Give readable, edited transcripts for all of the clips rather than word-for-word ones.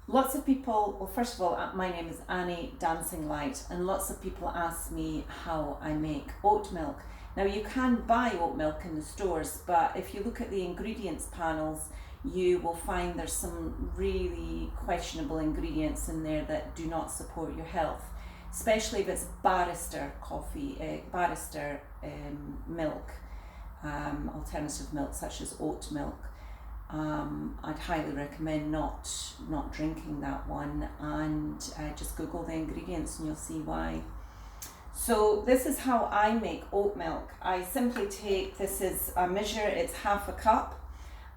Lots of people, well, first of all, my name is Annie Dancing Light, and lots of people ask me how I make oat milk. Now, you can buy oat milk in the stores, but if you look at the ingredients panels, you will find there's some really questionable ingredients in there that do not support your health, especially if it's barrister milk, alternative milk such as oat milk. I'd highly recommend not drinking that one, and just Google the ingredients and you'll see why. So this is how I make oat milk. I simply take, this is a measure, it's half a cup,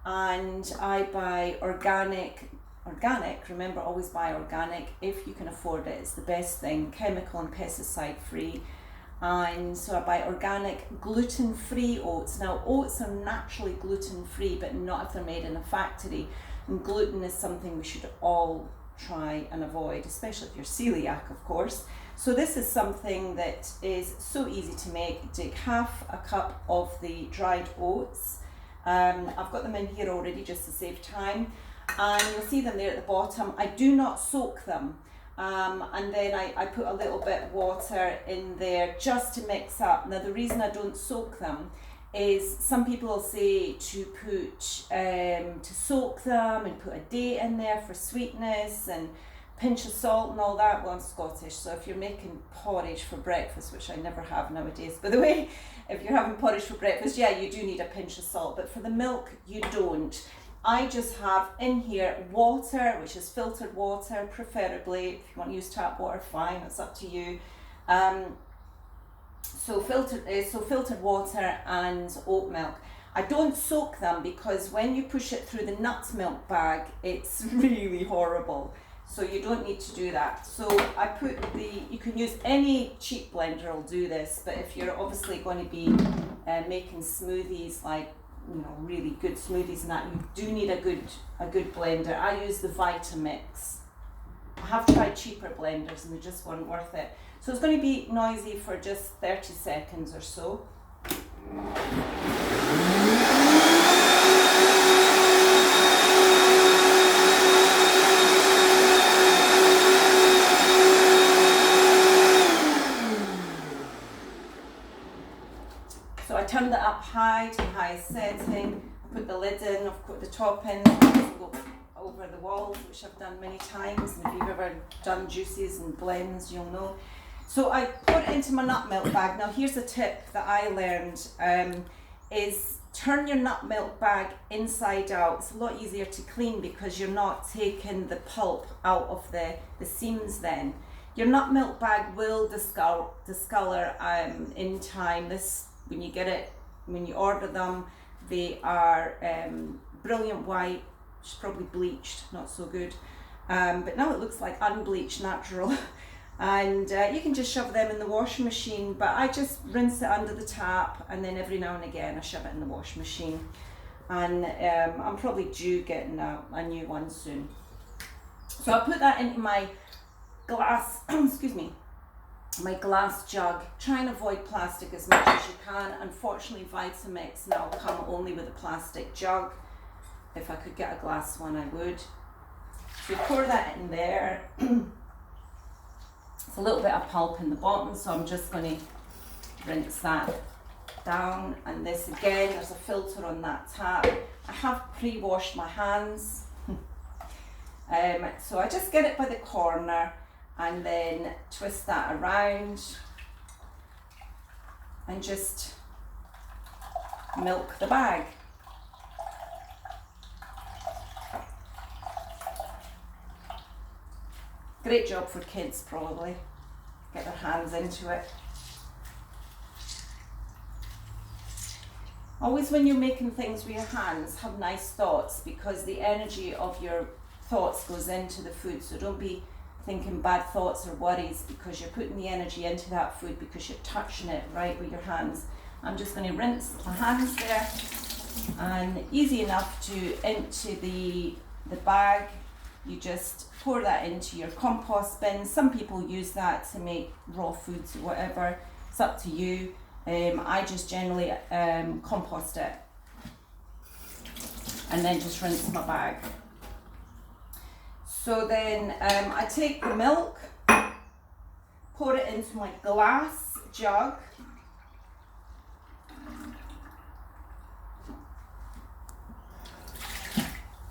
and I buy organic, remember always buy organic if you can afford it, it's the best thing, chemical and pesticide free. And so I buy organic gluten-free oats. Now oats are naturally gluten-free, but not if they're made in a factory, and gluten is something we should all try and avoid, especially if you're celiac, of course. So this is something that is so easy to make. Take half a cup of the dried oats. I've got them in here already just to save time, and you'll see them there at the bottom. I do not soak them. And then I put a little bit of water in there just to mix up. Now the reason I don't soak them is some people will say to soak them and put a date in there for sweetness and pinch of salt and all that. Well, I'm Scottish, so if you're making porridge for breakfast, which I never have nowadays, by the way, if you're having porridge for breakfast, yeah, you do need a pinch of salt, but for the milk, you don't. I just have in here water, which is filtered water, preferably. If you want to use tap water, fine, it's up to you. So filtered water and oat milk. I don't soak them because when you push it through the nut milk bag, it's really horrible. So you don't need to do that. So I put you can use any cheap blender will do this, but if you're obviously going to be making smoothies, like really good smoothies and that, you do need a good blender. I use the Vitamix. I have tried cheaper blenders and they just weren't worth it. So it's going to be noisy for just 30 seconds or so. So I turned it up high to the highest setting, put the lid in, I've put the top in, go over the walls, which I've done many times, and if you've ever done juices and blends, you'll know. So I put it into my nut milk bag. Now here's a tip that I learned, is turn your nut milk bag inside out. It's a lot easier to clean because you're not taking the pulp out of the seams then. Your nut milk bag will discolor in time. When you get it, when you order them, they are brilliant white, which is probably bleached, not so good. But now it looks like unbleached natural. And you can just shove them in the washing machine, but I just rinse it under the tap, and then every now and again I shove it in the washing machine. And I'm probably due getting a new one soon. So I put that into my glass, excuse me, my glass jug. Try and avoid plastic as much as you can. Unfortunately, Vitamix now come only with a plastic jug. If I could get a glass one, I would. So pour that in there. It's a little bit of pulp in the bottom, so I'm just going to rinse that down. And this again, there's a filter on that tap. I have pre-washed my hands. So I just get it by the corner and then twist that around and just milk the bag. Great job for kids, probably. Get their hands into it. Always when you're making things with your hands, have nice thoughts, because the energy of your thoughts goes into the food. So don't be thinking bad thoughts or worries, because you're putting the energy into that food because you're touching it right with your hands. I'm just going to rinse my hands there, and easy enough to empty the bag. You just pour that into your compost bin. Some people use that to make raw foods or whatever. It's up to you. I just generally compost it and then just rinse my bag. So then I take the milk, pour it into my glass jug.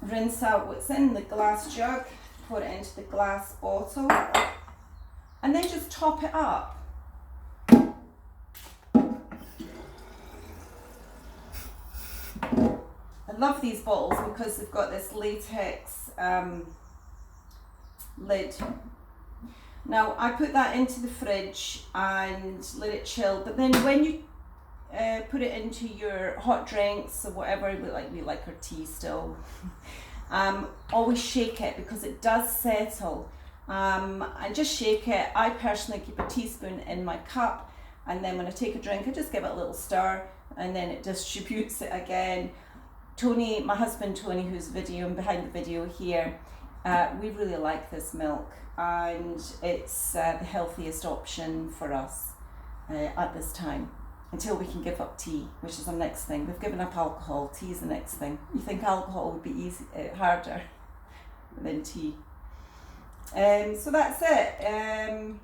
Rinse out what's in the glass jug, pour it into the glass bottle, and then just top it up. I love these bottles because they've got this latex lid. Now I put that into the fridge and let it chill, but then when you put it into your hot drinks or whatever, we like our tea still, always shake it because it does settle. And just shake it. I personally keep a teaspoon in my cup, and then when I take a drink I just give it a little stir, and then it distributes it again. Tony, my husband Tony, who's behind the video here, we really like this milk, and it's the healthiest option for us at this time, until we can give up tea, which is the next thing. We've given up alcohol, tea is the next thing. You think alcohol would be harder than tea. So that's it.